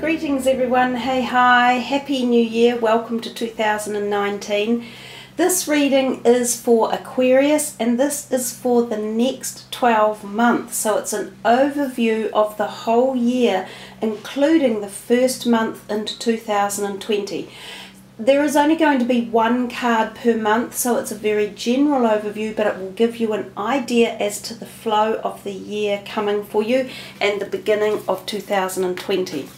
Greetings everyone, hey hi, happy new year, welcome to 2019. This reading is for Aquarius and this is for the next 12 months. So it's an overview of the whole year, including the first month into 2020. There is only going to be one card per month, so it's a very general overview, but it will give you an idea as to the flow of the year coming for you and the beginning of 2020.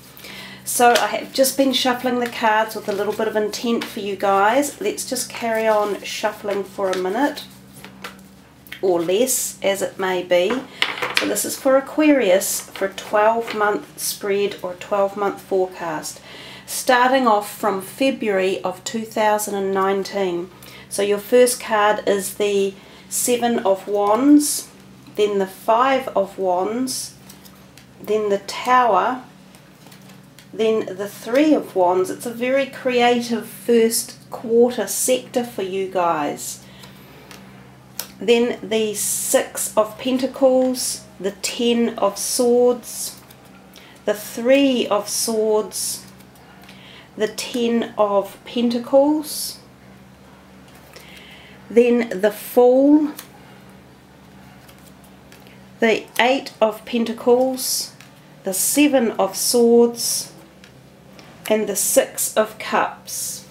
So I have just been shuffling the cards with a little bit of intent for you guys. Let's just carry on shuffling for a minute, or less as it may be. So this is for Aquarius for a 12-month spread or a 12-month forecast, starting off from February of 2019. So your first card is the Seven of Wands, then the Five of Wands, then the Tower, then the Three of Wands. It's a very creative first quarter sector for you guys. Then the Six of Pentacles, the Ten of Swords, the Three of Swords, the Ten of Pentacles, then the Fool, the Eight of Pentacles, the Seven of Swords, and the Six of Cups.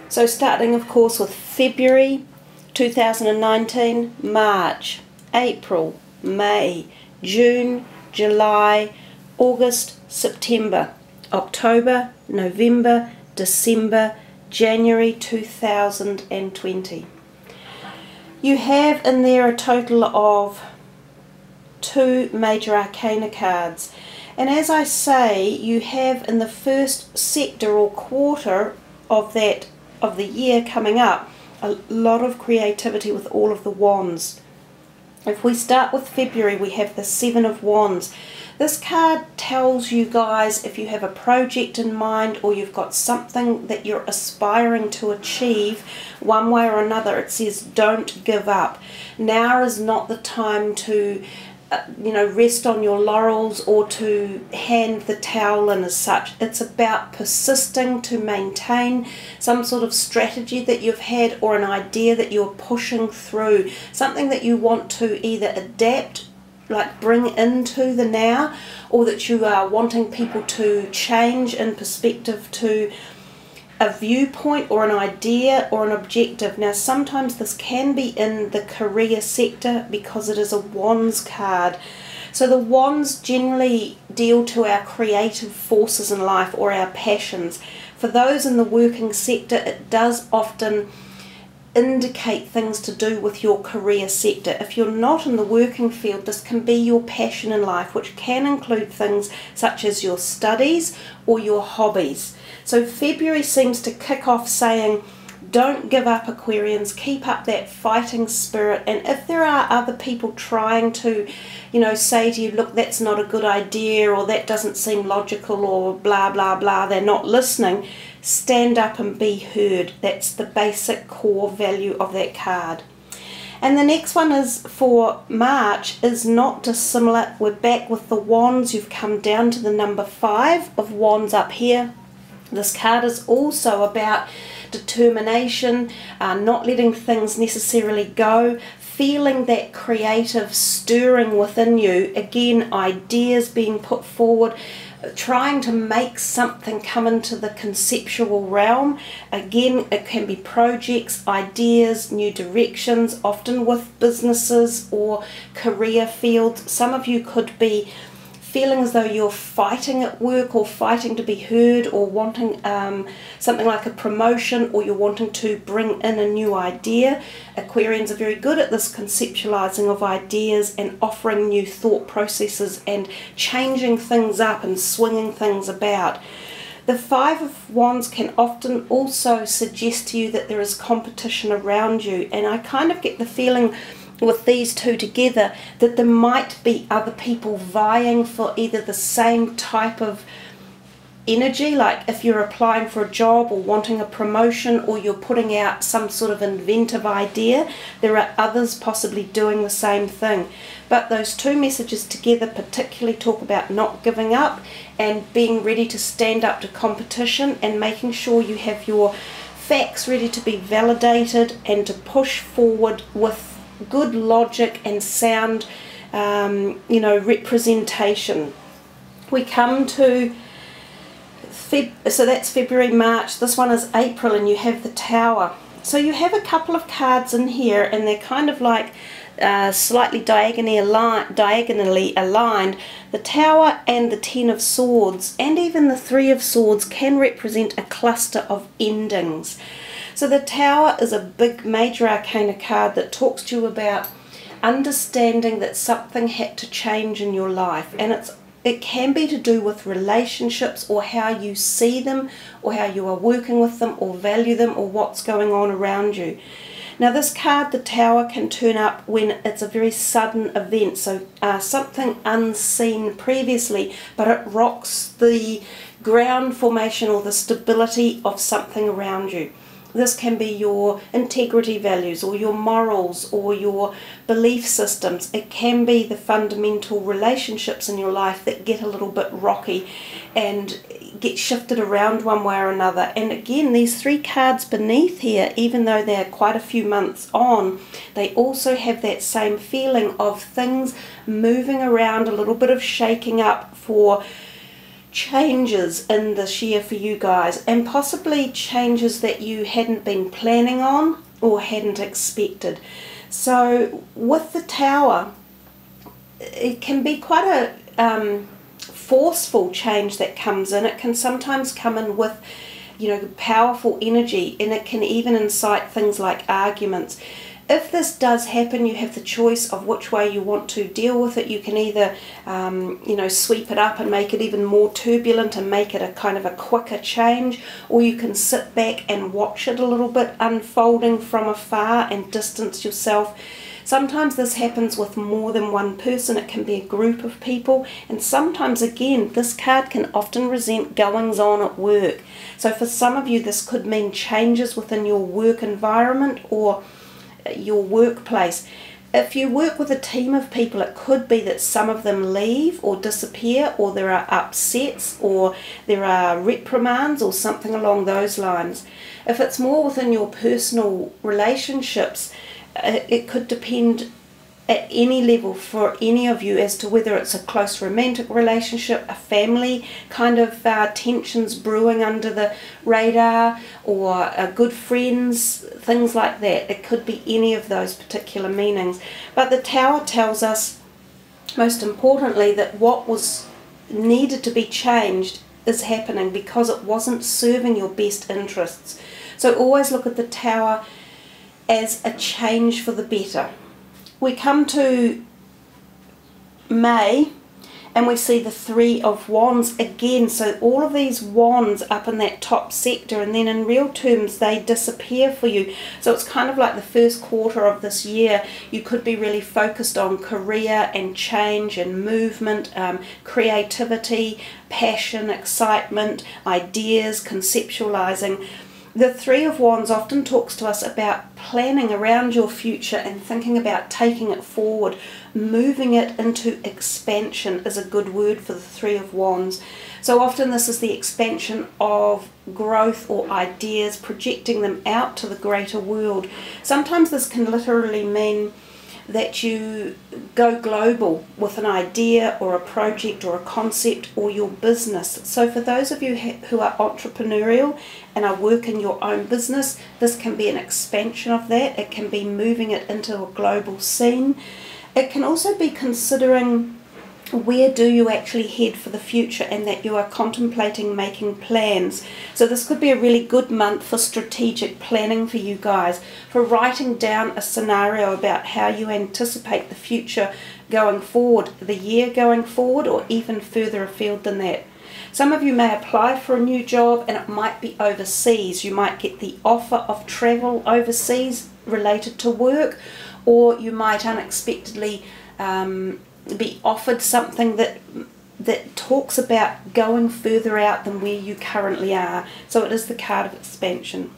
So starting of course with February 2019, March, April, May, June, July, August, September, October, November, December, January 2020. You have in there a total of 2 major arcana cards, and as I say, you have in the first sector or quarter of the year coming up a lot of creativity with all of the wands. If we start with February, we have the Seven of Wands. This card tells you guys if you have a project in mind or you've got something that you're aspiring to achieve one way or another, it says don't give up. Now is not the time to rest on your laurels or to hand the towel in as such. It's about persisting to maintain some sort of strategy that you've had or an idea that you're pushing through, something that you want to either adapt, like bring into the now, or that you are wanting people to change in perspective to a viewpoint or an idea or an objective. Now sometimes this can be in the career sector because it is a Wands card. So the Wands generally deal to our creative forces in life or our passions. For those in the working sector, it does often indicate things to do with your career sector. If you're not in the working field, this can be your passion in life, which can include things such as your studies or your hobbies. So February seems to kick off saying, don't give up, Aquarians, keep up that fighting spirit. And if there are other people trying to, say to you, look, that's not a good idea, or that doesn't seem logical, or blah, blah, blah, they're not listening, stand up and be heard. That's the basic core value of that card. And the next one is for March, is not dissimilar. We're back with the Wands. You've come down to the number 5 of Wands up here. This card is also about determination, not letting things necessarily go, feeling that creative stirring within you. Again, ideas being put forward, trying to make something come into the conceptual realm. Again, it can be projects, ideas, new directions, often with businesses or career fields. Some of you could be feeling as though you're fighting at work or fighting to be heard, or wanting something like a promotion, or you're wanting to bring in a new idea. Aquarians are very good at this conceptualizing of ideas and offering new thought processes and changing things up and swinging things about. The Five of Wands can often also suggest to you that there is competition around you, and I kind of get the feeling with these two together that there might be other people vying for either the same type of energy, like if you're applying for a job or wanting a promotion, or you're putting out some sort of inventive idea, there are others possibly doing the same thing. But those two messages together particularly talk about not giving up and being ready to stand up to competition and making sure you have your facts ready to be validated and to push forward with good logic and sound representation. We come to so that's February, March. This one is April, and you have the Tower. So you have a couple of cards in here, and they're kind of like slightly diagonally aligned. The Tower and the Ten of Swords and even the Three of Swords can represent a cluster of endings. So the Tower is a big major arcana card that talks to you about understanding that something had to change in your life, and it can be to do with relationships or how you see them or how you are working with them or value them or what's going on around you. Now this card, the Tower, can turn up when it's a very sudden event, so something unseen previously, but it rocks the ground formation or the stability of something around you. This can be your integrity values or your morals or your belief systems. It can be the fundamental relationships in your life that get a little bit rocky and get shifted around one way or another. And again, these three cards beneath here, even though they're quite a few months on, they also have that same feeling of things moving around, a little bit of shaking up for changes in this year for you guys, and possibly changes that you hadn't been planning on or hadn't expected. So with the Tower, it can be quite a forceful change that comes in. It can sometimes come in with powerful energy, and it can even incite things like arguments. If this does happen, you have the choice of which way you want to deal with it. You can either, sweep it up and make it even more turbulent and make it a kind of a quicker change, or you can sit back and watch it a little bit unfolding from afar and distance yourself. Sometimes this happens with more than one person. It can be a group of people, and sometimes, again, this card can often resent goings on at work. So for some of you, this could mean changes within your work environment or your workplace. If you work with a team of people, it could be that some of them leave or disappear, or there are upsets, or there are reprimands or something along those lines. If it's more within your personal relationships, it could depend at any level for any of you as to whether it's a close romantic relationship, a family kind of tensions brewing under the radar, or good friends, things like that. It could be any of those particular meanings. But the Tower tells us, most importantly, that what was needed to be changed is happening because it wasn't serving your best interests. So always look at the Tower as a change for the better. We come to May, and we see the Three of Wands again. So all of these wands up in that top sector, and then in real terms they disappear for you. So it's kind of like the first quarter of this year you could be really focused on career and change and movement, creativity, passion, excitement, ideas, conceptualizing. The Three of Wands often talks to us about planning around your future and thinking about taking it forward. Moving it into expansion is a good word for the Three of Wands. So often this is the expansion of growth or ideas, projecting them out to the greater world. Sometimes this can literally mean that you go global with an idea or a project or a concept or your business. So for those of you who are entrepreneurial and are working your own business, this can be an expansion of that. It can be moving it into a global scene. It can also be considering where do you actually head for the future, and that you are contemplating making plans. So this could be a really good month for strategic planning for you guys, for writing down a scenario about how you anticipate the future going forward, the year going forward, or even further afield than that. Some of you may apply for a new job, and it might be overseas. You might get the offer of travel overseas related to work, or you might unexpectedly be offered something that talks about going further out than where you currently are. So it is the card of expansion.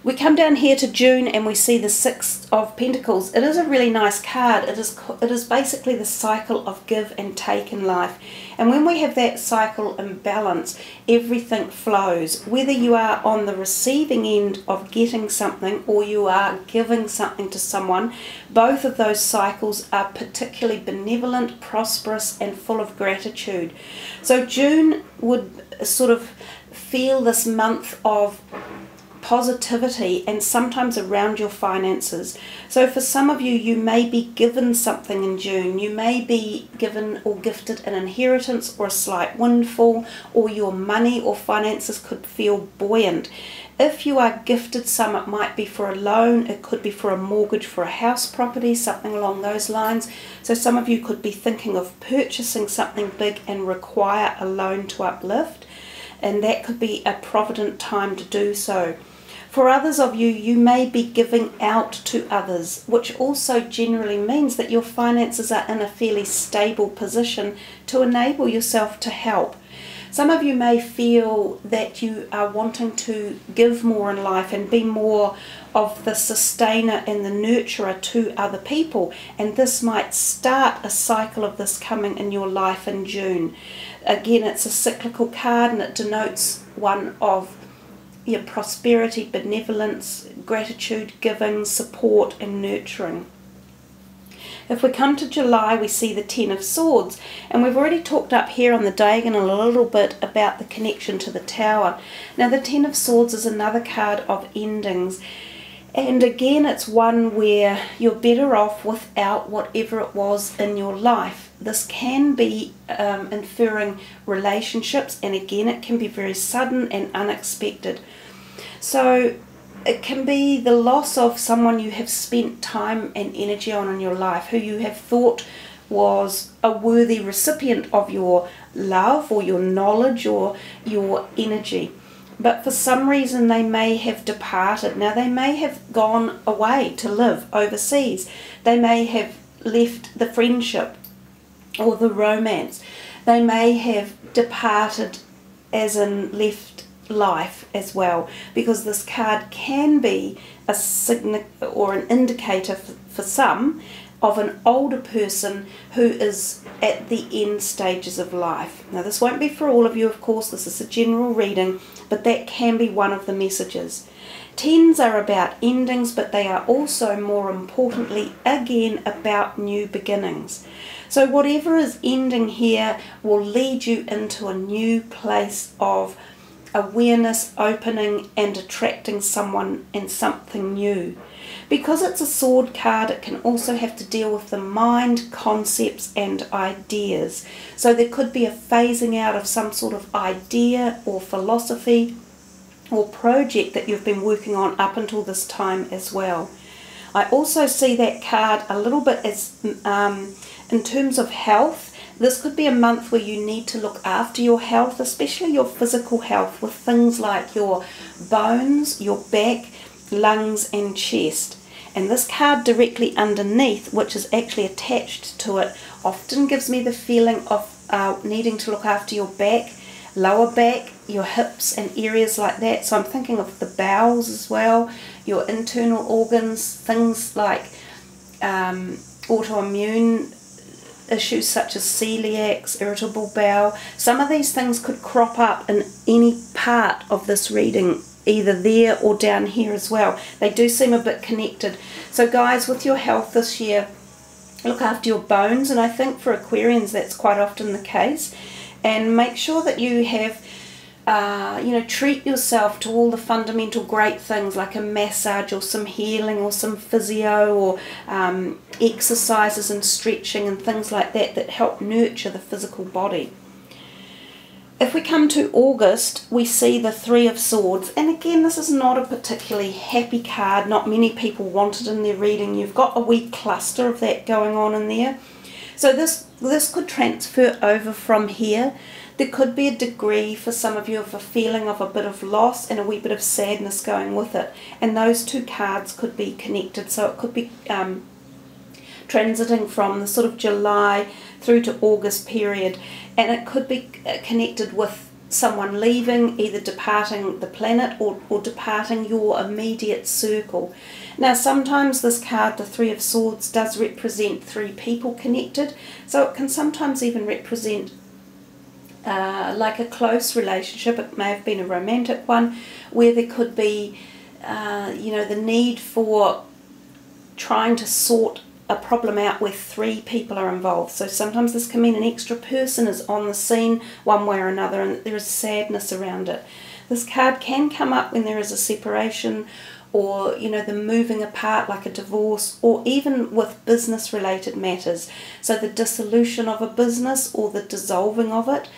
We come down here to June and we see the Six of Pentacles. It is a really nice card. It is basically the cycle of give and take in life. And when we have that cycle in balance, everything flows. Whether you are on the receiving end of getting something or you are giving something to someone, both of those cycles are particularly benevolent, prosperous, and full of gratitude. So June would sort of feel this month of positivity and sometimes around your finances. So for some of you, you may be given something in June. You may be given or gifted an inheritance or a slight windfall, or your money or finances could feel buoyant. If you are gifted some, it might be for a loan, it could be for a mortgage for a house property, something along those lines. So some of you could be thinking of purchasing something big and require a loan to uplift, and that could be a provident time to do so. For others of you, you may be giving out to others, which also generally means that your finances are in a fairly stable position to enable yourself to help. Some of you may feel that you are wanting to give more in life and be more of the sustainer and the nurturer to other people, and this might start a cycle of this coming in your life in June. Again, it's a cyclical card and it denotes one of your prosperity, benevolence, gratitude, giving, support and nurturing. If we come to July, we see the Ten of Swords, and we've already talked up here on the diagonal a little bit about the connection to the Tower. Now the Ten of Swords is another card of endings, and again it's one where you're better off without whatever it was in your life. This can be inferring relationships, and again it can be very sudden and unexpected. So it can be the loss of someone you have spent time and energy on in your life, who you have thought was a worthy recipient of your love or your knowledge or your energy. But for some reason they may have departed. Now they may have gone away to live overseas. They may have left the friendship or the romance. They may have departed as in left life as well, because this card can be a sign or an indicator for some of an older person who is at the end stages of life. Now this won't be for all of you, of course, this is a general reading, but that can be one of the messages. Tens are about endings, but they are also, more importantly, again about new beginnings. So whatever is ending here will lead you into a new place of awareness, opening and attracting someone and something new. Because it's a sword card, it can also have to deal with the mind, concepts and ideas. So there could be a phasing out of some sort of idea or philosophy or project that you've been working on up until this time as well. I also see that card a little bit as in terms of health. This could be a month where you need to look after your health, especially your physical health, with things like your bones, your back, lungs and chest. And this card directly underneath, which is actually attached to it, often gives me the feeling of needing to look after your back, lower back, your hips and areas like that. So I'm thinking of the bowels as well, your internal organs, things like autoimmune issues such as celiacs, irritable bowel. Some of these things could crop up in any part of this reading, either there or down here as well. They do seem a bit connected. So guys, with your health this year, look after your bones, and I think for Aquarians that's quite often the case. And make sure that you have treat yourself to all the fundamental great things like a massage or some healing or some physio or exercises and stretching and things like that that help nurture the physical body. If we come to August, we see the Three of Swords, and again this is not a particularly happy card. Not many people want it in their reading. You've got a wee cluster of that going on in there. So this could transfer over from here. There could be a degree for some of you of a feeling of a bit of loss and a wee bit of sadness going with it. And those two cards could be connected. So it could be transiting from the sort of July through to August period. And it could be connected with someone leaving, either departing the planet or departing your immediate circle. Now sometimes this card, the Three of Swords, does represent three people connected, so it can sometimes even represent like a close relationship. It may have been a romantic one where there could be the need for trying to sort a problem out where three people are involved. So sometimes this can mean an extra person is on the scene one way or another, and there is sadness around it. This card can come up when there is a separation, or the moving apart, like a divorce, or even with business related matters, so the dissolution of a business or the dissolving of it.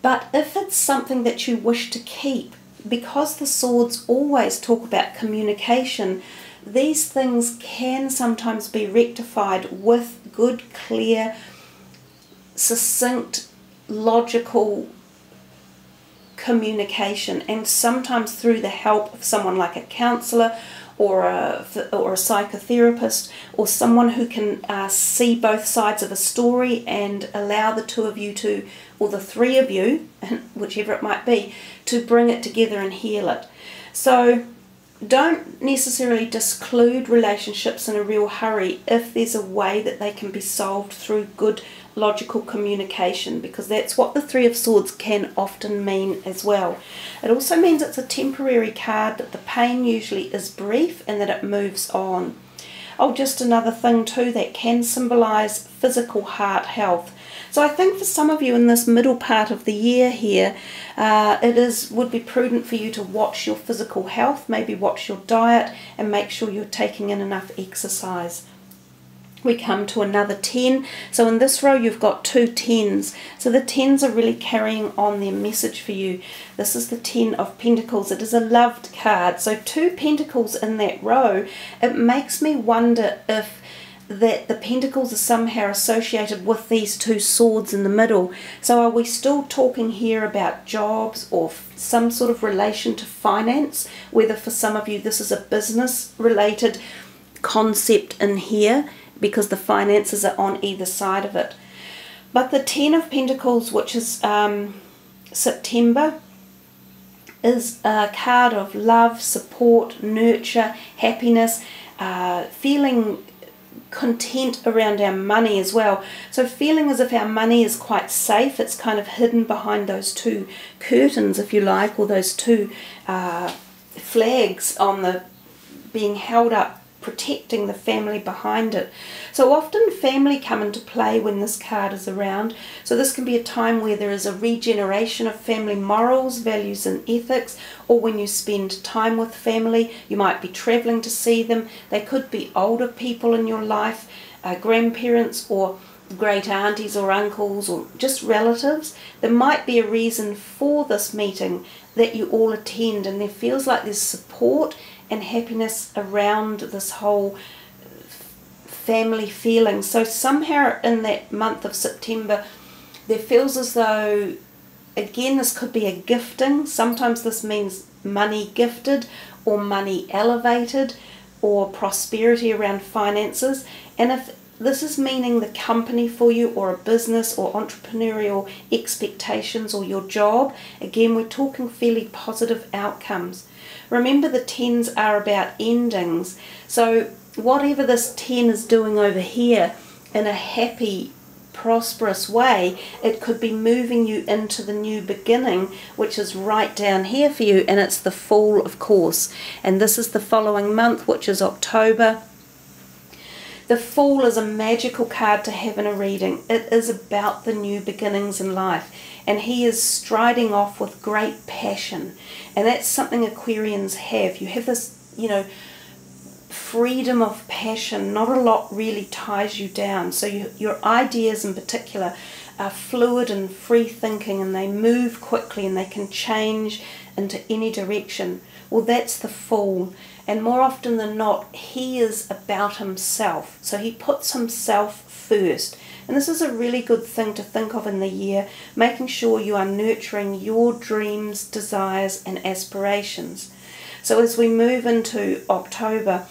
But if it's something that you wish to keep, because the swords always talk about communication, these things can sometimes be rectified with good, clear, succinct, logical communication, and sometimes through the help of someone like a counsellor or a psychotherapist, or someone who can see both sides of a story and allow the two of you to, or the three of you, whichever it might be, to bring it together and heal it. So don't necessarily disclude relationships in a real hurry if there's a way that they can be solved through good logical communication, because that's what the Three of Swords can often mean as well. It also means it's a temporary card, that the pain usually is brief and that it moves on. Oh, just another thing too, that can symbolize physical heart health. So I think for some of you in this middle part of the year here, would be prudent for you to watch your physical health, maybe watch your diet, and make sure you're taking in enough exercise. We come to another 10. So in this row you've got two 10s. So the 10s are really carrying on their message for you. This is the 10 of Pentacles. It is a loved card. So two pentacles in that row. It makes me wonder if that the pentacles are somehow associated with these two swords in the middle. So are we still talking here about jobs or some sort of relation to finance, whether for some of you this is a business related concept in here, because the finances are on either side of it. But the 10 of Pentacles, which is September, is a card of love, support, nurture, happiness, feeling content around our money as well. So feeling as if our money is quite safe. It's kind of hidden behind those two curtains, if you like, or those two flags on the being held up, protecting the family behind it. So often family come into play when this card is around. So this can be a time where there is a regeneration of family morals, values and ethics, or when you spend time with family, you might be traveling to see them. They could be older people in your life, grandparents or great aunties or uncles, or just relatives. There might be a reason for this meeting that you all attend, and there feels like there's support and happiness around this whole family feeling. So somehow in that month of September, there feels as though, again, this could be a gifting. Sometimes this means money gifted or money elevated or prosperity around finances. And if this is meaning the company for you, or a business or entrepreneurial expectations, or your job, again, we're talking fairly positive outcomes. Remember, the 10s are about endings. So whatever this 10 is doing over here in a happy, prosperous way, it could be moving you into the new beginning, which is right down here for you, and it's the Fool, of course. And this is the following month, which is October. The Fool is a magical card to have in a reading. It is about the new beginnings in life, and he is striding off with great passion. And that's something Aquarians have. You have this, freedom of passion. Not a lot really ties you down. So your ideas in particular are fluid and free thinking, and they move quickly and they can change into any direction. Well, that's the Fool. And more often than not, he is about himself. So he puts himself first. And this is a really good thing to think of in the year, making sure you are nurturing your dreams, desires and aspirations. So as we move into October,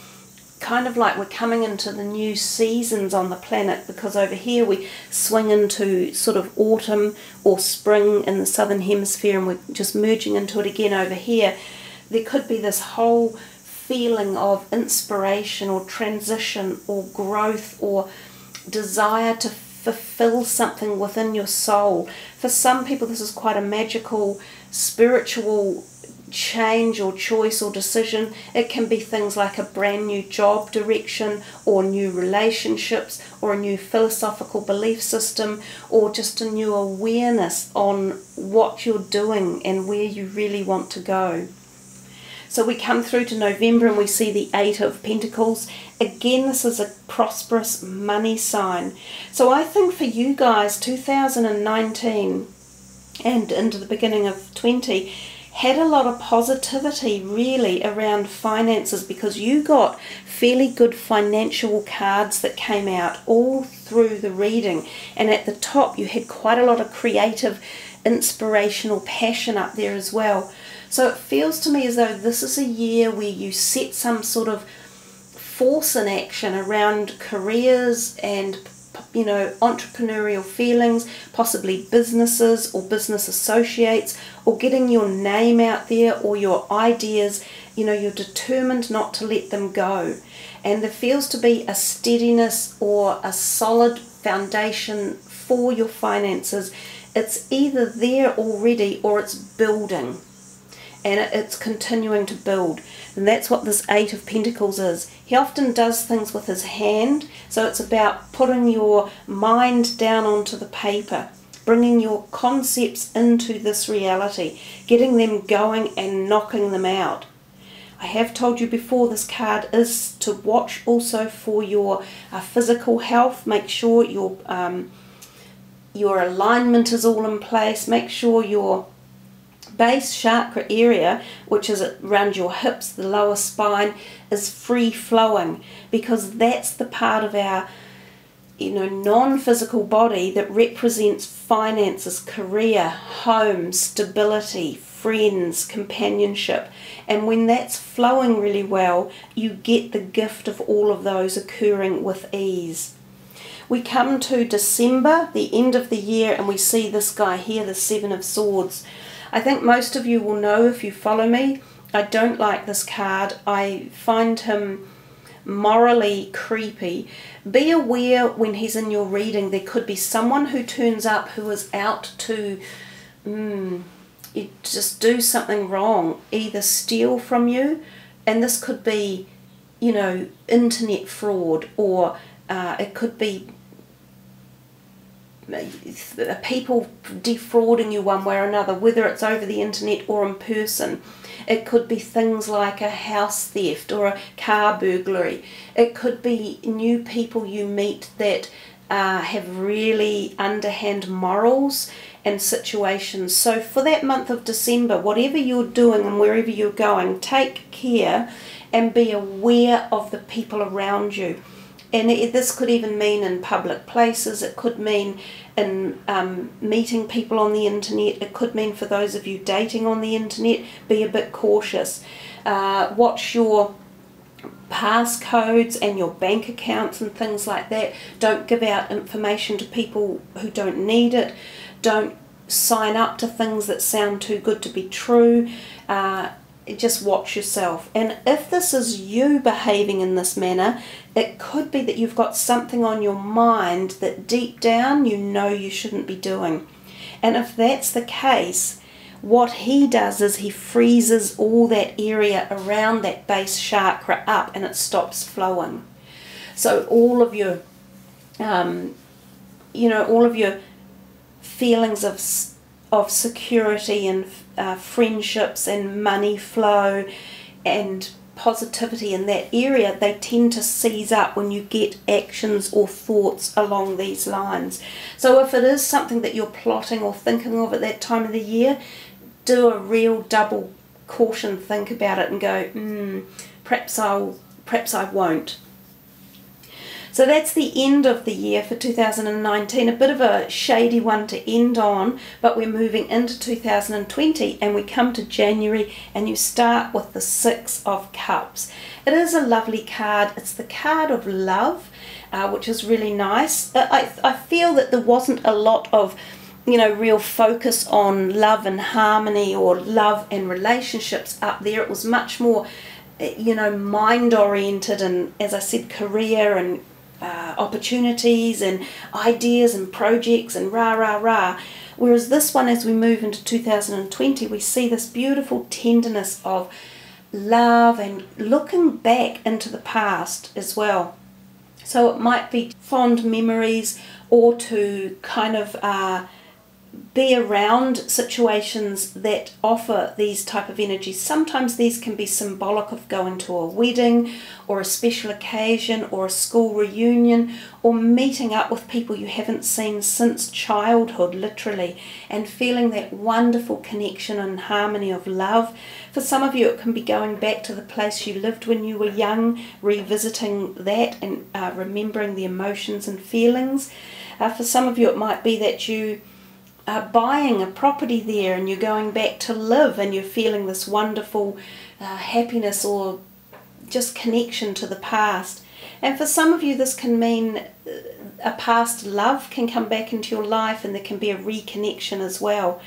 kind of like we're coming into the new seasons on the planet, because over here we swing into sort of autumn or spring in the southern hemisphere, and we're just merging into it again over here. There could be this whole feeling of inspiration or transition or growth or desire to fulfill something within your soul. For some people this is quite a magical spiritual change or choice or decision. It can be things like a brand new job direction, or new relationships, or a new philosophical belief system, or just a new awareness on what you're doing and where you really want to go. So we come through to November and we see the Eight of Pentacles. Again, this is a prosperous money sign. So I think for you guys, 2019 and into the beginning of 20 had a lot of positivity really around finances, because you got fairly good financial cards that came out all through the reading. And at the top you had quite a lot of creative, inspirational passion up there as well. So it feels to me as though this is a year where you set some sort of force in action around careers and, you know, entrepreneurial feelings, possibly businesses or business associates, or getting your name out there or your ideas. You know, you're determined not to let them go. And there feels to be a steadiness or a solid foundation for your finances. It's either there already or it's building. And it's continuing to build. And that's what this Eight of Pentacles is. He often does things with his hand. So it's about putting your mind down onto the paper, bringing your concepts into this reality, getting them going and knocking them out. I have told you before, this card is to watch also for your physical health. Make sure your alignment is all in place. Make sure your base chakra area, which is around your hips, the lower spine, is free flowing, because that's the part of our, you know, non-physical body that represents finances, career, home, stability, friends, companionship. And when that's flowing really well, you get the gift of all of those occurring with ease. We come to December, the end of the year, and we see this guy here, the Seven of Swords. I think most of you will know if you follow me, I don't like this card. I find him morally creepy. Be aware when he's in your reading, there could be someone who turns up who is out to just do something wrong, either steal from you, and this could be, you know, internet fraud, or it could be people defrauding you one way or another, whether it's over the internet or in person. It could be things like a house theft or a car burglary. It could be new people you meet that have really underhand morals and situations. So for that month of December, whatever you're doing and wherever you're going, take care and be aware of the people around you. And this could even mean in public places. It could mean in meeting people on the internet. It could mean for those of you dating on the internet, be a bit cautious. Watch your passcodes and your bank accounts and things like that. Don't give out information to people who don't need it. Don't sign up to things that sound too good to be true. Just watch yourself. And if this is you behaving in this manner, it could be that you've got something on your mind that deep down you know you shouldn't be doing. And if that's the case, what he does is he freezes all that area around that base chakra up, and it stops flowing. So all of your all of your feelings of security and friendships and money flow and positivity in that area, they tend to seize up when you get actions or thoughts along these lines. So if it is something that you're plotting or thinking of at that time of the year, do a real double caution think about it and go, perhaps I won't. So that's the end of the year for 2019, a bit of a shady one to end on, but we're moving into 2020 and we come to January and you start with the Six of Cups. It is a lovely card. It's the card of love, which is really nice. I feel that there wasn't a lot of real focus on love and harmony or love and relationships up there. It was much more, mind oriented and, as I said, career and opportunities and ideas and projects and rah. Whereas this one, as we move into 2020, we see this beautiful tenderness of love and looking back into the past as well. So it might be fond memories, or to kind of be around situations that offer these type of energies. Sometimes these can be symbolic of going to a wedding or a special occasion or a school reunion, or meeting up with people you haven't seen since childhood, literally, and feeling that wonderful connection and harmony of love. For some of you, it can be going back to the place you lived when you were young, revisiting that and remembering the emotions and feelings. For some of you, it might be that you buying a property there and you're going back to live and you're feeling this wonderful happiness or just connection to the past. And for some of you, this can mean a past love can come back into your life and there can be a reconnection as well.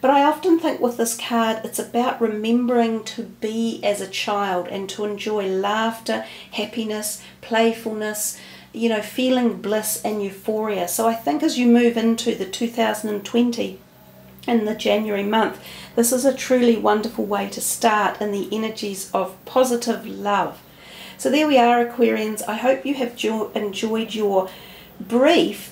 But I often think with this card, it's about remembering to be as a child and to enjoy laughter, happiness, playfulness, feeling bliss and euphoria. So I think as you move into the 2020 in the January month, this is a truly wonderful way to start in the energies of positive love. So there we are, Aquarians. I hope you have enjoyed your brief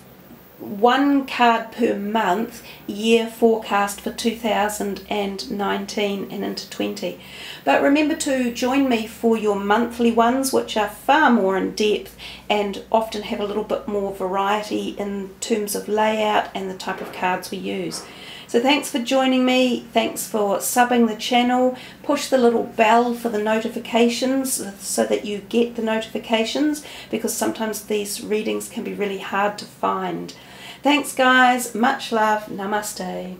one card per month year forecast for 2019 and into 20. But remember to join me for your monthly ones, which are far more in depth and often have a little bit more variety in terms of layout and the type of cards we use. So thanks for joining me, thanks for subbing the channel. Push the little bell for the notifications so that you get the notifications, because sometimes these readings can be really hard to find. Thanks guys, much love, namaste.